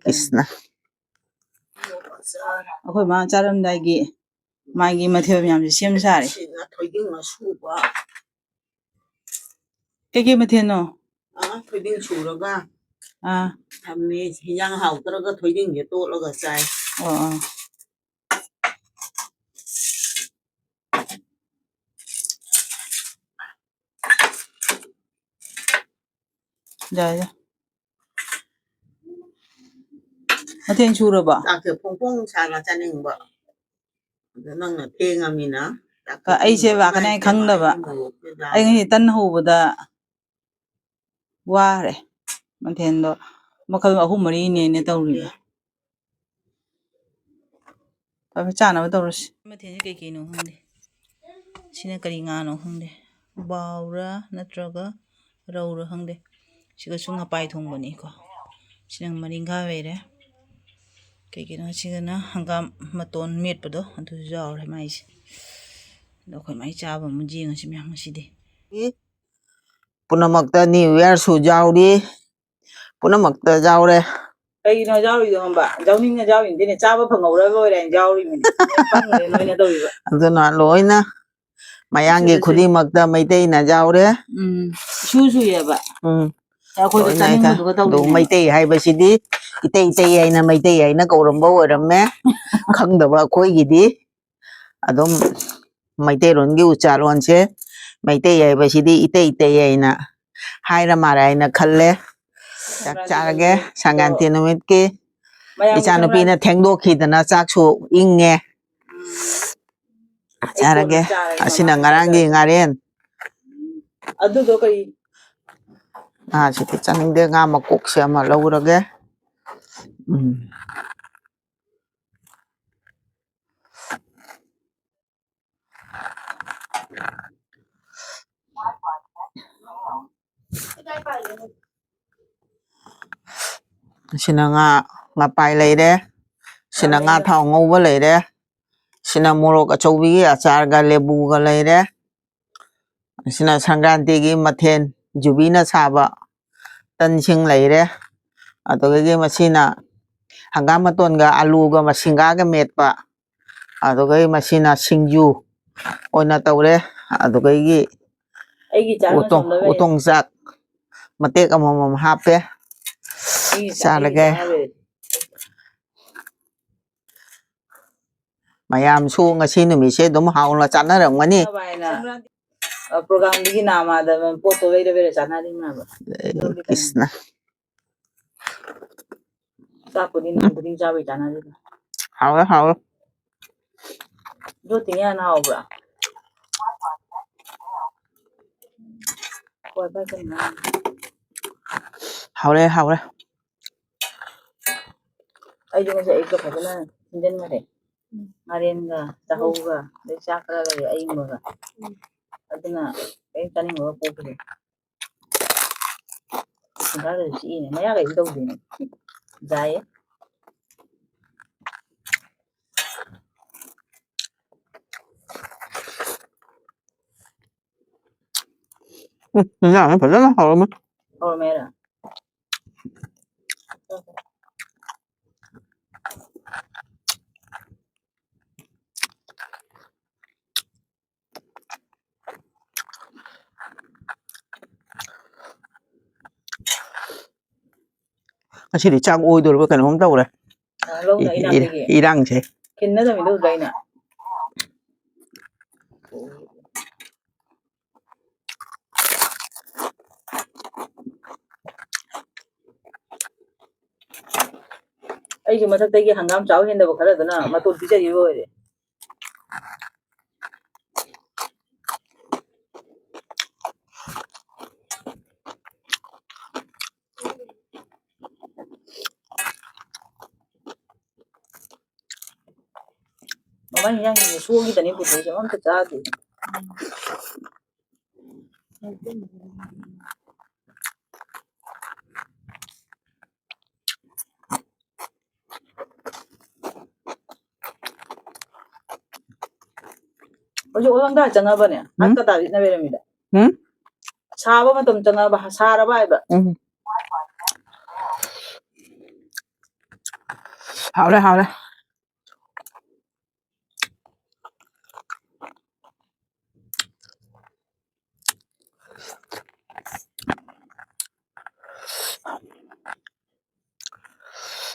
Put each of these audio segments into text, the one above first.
Krishna. Akhoi ma charam dai gi mai gi matheu myam ji sem sare. Ke mathen no? Thoiding churaga. Thammi yang hau traga thoiding ge to laga chai. Ja. Mathen chura ba? Ta ke pong sala chaning ba. Nang na pengamina. Ai se ba kana khang da ba. Ai ngi tan ho bu da wa re. Mathen do makhal ahum mari ne tawri. Ba chana ba tawrus. Mathen ke ke no hungde. Sina kari nga no hungde. Baura natraga raura hungde. Siga sunga pai thong bani ko. Sinang maringga vere. Ke no sigana hangam maton met pado antu jaw re mais. Do khoi mai cha ba mu ji ngasi myam sidi. Punamakta New Year su jawdi. Punamakta jawre. Ai no jawi do hamba. Jawning na jawi dine cha ba phangau ra loi ran jawi min. Pang le noi na doi ba. Anduna loina. Mayangi khudi makta maitei na jawre. Su ye ba. Akhoi da chaning ma du Do maitei hai ba sidi. Itei ai na maitei ai na kauramba oirame. Khangdaba khoi gidi. Adom maitei ron gi ucharon che. Maitei ai ba sidi itei ai na. Haira mara ai na khalle. Chak charage sanganti numit ki. Ichanupi na thengdo khidana chaksu inge. Charage asina ngarangi ngaren. Adu do kai. Siti chaningde nga makok se ama lawrage. Sina nga pai leire. Sina nga thau ngauba leire. Sina morok achaubi gi achar ga lebu ga leire. Sina sangranti gi mathen jubina saba tansing leire. Adoge masina hangamaton ga alu ga masinga ga metpa. Adoge masina singju oina tawre. Adoge gi utong sak matek amamam hape. Charage mayam su ngasi numise dum hauna chanarangmani. Program digi nama da poto vere chana ring na ba. Krishna. Ta pudi na pudi jawi chana ring. Hawa. Do tinya na obra. Koi ba kan na. Haure. Ai jo se ek phajana sinjan mare. Maren ga tahau ga de chakra ga ai maga. Aduna ai tani ho po ke. Singa ga si ne maya ga ido de. Jai Dạ, phải rất là hồi mà. Or mera. Chỉ để trang ôi rồi cái hôm đâu rồi. Lâu na inang digi. Irang che. Kinna da mi do dai na. Ai gi mathak tagi hangam chaw hen da khara da na matul ti jari bo re. Mama yang ni sugi tani putu se mam ta cha di. Ojo orang da changa ba ne. Hatta ta na bere mi da. Sa ba ma tum changa ba sa ra ba ba. 好嘞，好嘞。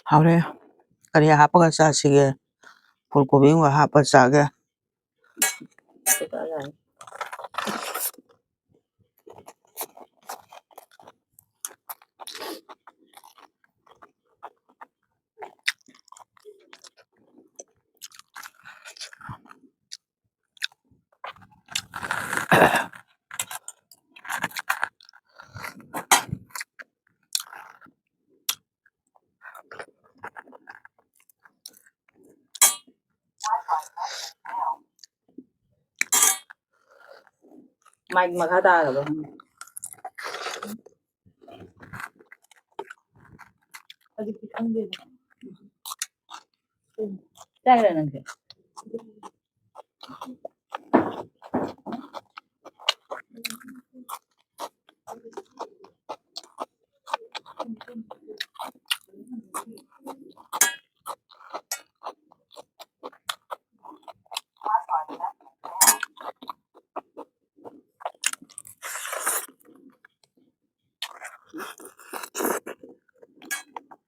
好嘞，个里哈不个啥吃个，불고기我哈不啥个。这个来，麦卡达了吧？아직 안 돼. 잘라는 게.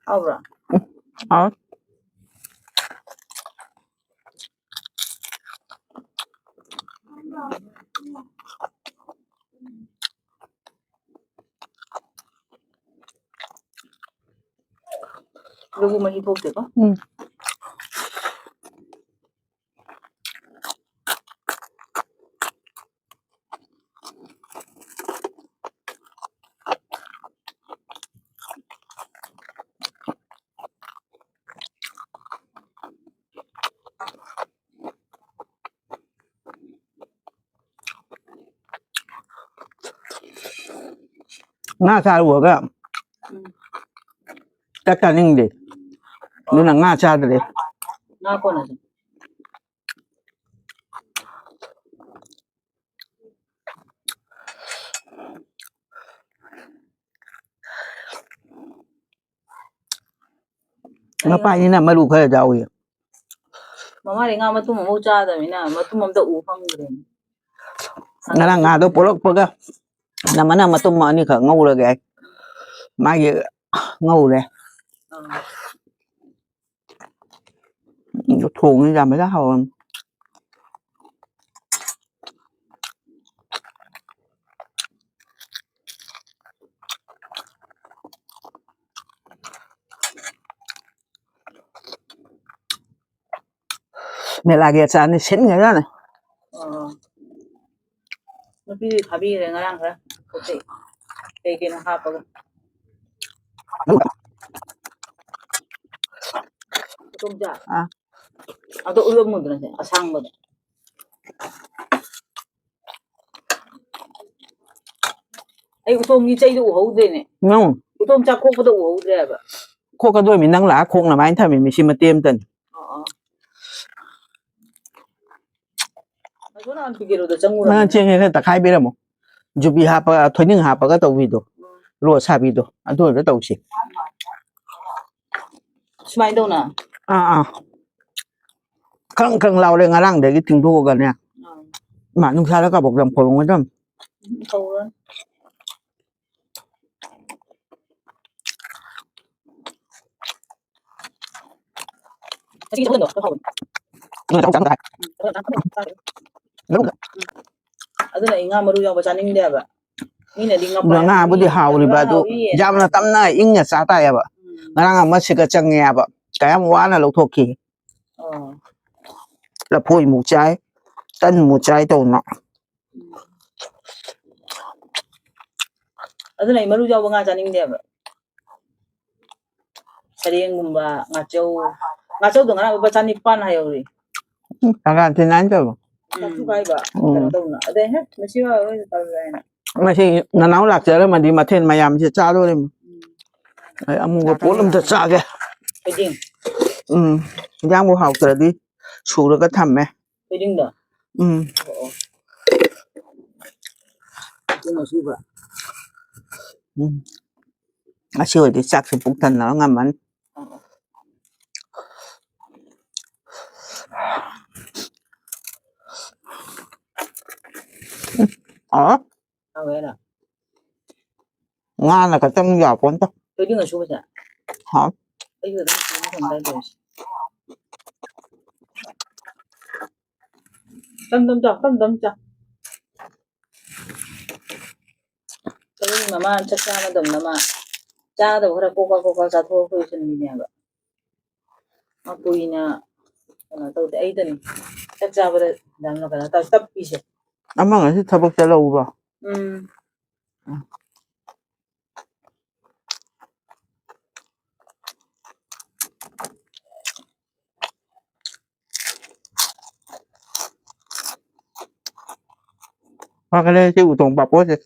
아우라. 어. 누구만 히포대가? 응. nga cha của cái chắc chắn nhưng đi nên là nga cha rồi đấy 나 거는. nó phải như là mà đủ khơi giàu gì 마마리 nga 마투 못 자다미나 마투 맘도 우팡 그래. nga là nga đâu polok polok là mà tôi mở đi khởi ngâu rồi kìa mai gì ngâu rồi thùng đi làm mấy cái hầu mẹ là cái sao này xịn cái đó này nó bị 밥이 내가랑 그래. 어때? 얘기는 하고. 좀 자. 아, 또 의욕 문드는데. 아, 상 거. ai utom ni chay do ho de ne không utom cha khok do ho de ba khô cái đuôi mình năng lá khô là anh thay mình xin mà tiêm tần chỗ nào ăn cái đó chẳng nó trên này ta khai biết là một chụp bị hạp thôi nhưng hạp cái tàu vịt đồ lúa sa vịt đồ anh tôi nó tàu xịt smile đâu nè khăng khăng lao lên ngang để cái tiếng thua gần nè mà nung sa nó có một dòng phồng cái đó cái gì đó không nó trong trắng này đúng rồi ಅದು ಇಂಗಾ ಮರು ಯಾವ ಚಾನಿಂಗ್ they ಅವ ನೀನೆ ದಿಂಗ nó nga bữa đi hào thì bà tôi jam là tâm này in nhà sa tay à nó đang mất sự cái chân nghe bà cái em quá là lộc thuộc kỳ là phôi mù trái tân mù trái đồ nọ ಅದು ನೈ ಮರು ಯಾವ nga ಚಾನಿಂಗ್ they ಅವ ಸರಿಯಂಗುಂಬ ngacho do ngara ba chani pan ha yori thằng thì nán cho tu kai ba đâu nè ở đây hết mà chưa ở tao này mà thì nó nấu lạc giờ mà đi mà thêm mày làm thì cha thôi đấy ông mua bốn lâm thật xa kìa cái gì giang mua học rồi đi chủ được cái thầm này cái gì đó cái nào xưa vậy à chưa thì chắc thì phục thần nó ngầm ăn 어? 아 왜라? nga là cái trong giò cuốn tao tôi đứng ở chỗ vậy hả bây giờ đang còn đây rồi tâm cho cái mà chắc chắn mà đầm mà cha đâu có cô ra thôi thôi xin nhà vậy mà tôi nha là tôi thấy đây chắc chắn bây giờ đang là cái tao tập đi chứ 엄마 nga si tabok sa lâu ba hoa cái này si utong papo si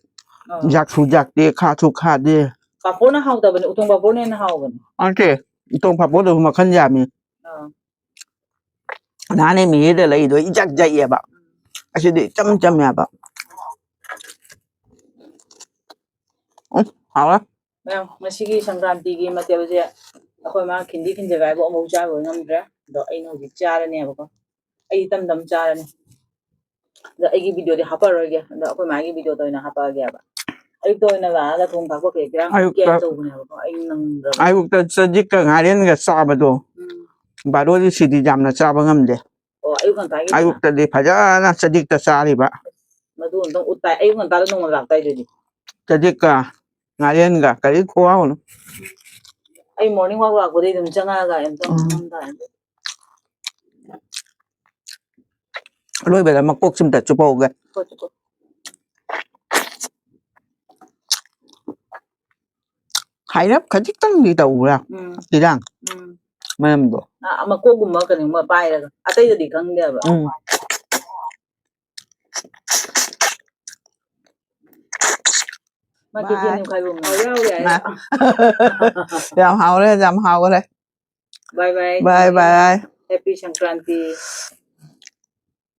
jak su jak đi kha đi papo na hao tao bên utong papo nên hao bên anh chị utong papo được mà khăn giảm mi ờ 나는 미래를 이도 이작자이야 봐 아시디 점점이야 봐 응? 알아? Mèo, masigi Sankranti gi mateo je akhoi ma khindi khin jagai bo mo cha bo ngam dra do ai no gi cha ra ne ba ko ai tam cha ra ne do ai gi video de hapa ro ge do akhoi ma gi video to ina hapa ge ba ai to ina ga thong ka ko ke gra ke to ne ba ko ai nang ra ai ukta sajik ka ngaren ga sabado baro di sidi jamna saba ngamde o ai kan ta gi ai ukta di phajana sajik ta sari ba ma du ndong utai ai kan ta no ngam rak tai de sajik ka ngaren ga kali khoa no ai morning walk ra ko de dum changa ga em to ngam ta lôi về là mặc quốc sim ta chụp ga ko hay lắm khajik tang đi tàu ra đi đang mà em đó à mà cô gum ma kan ma pai ra atai de di khang de ba mà cái gì nem khai bụng nào yao vậy giảm hào đấy bye bye bye bye happy Sankranti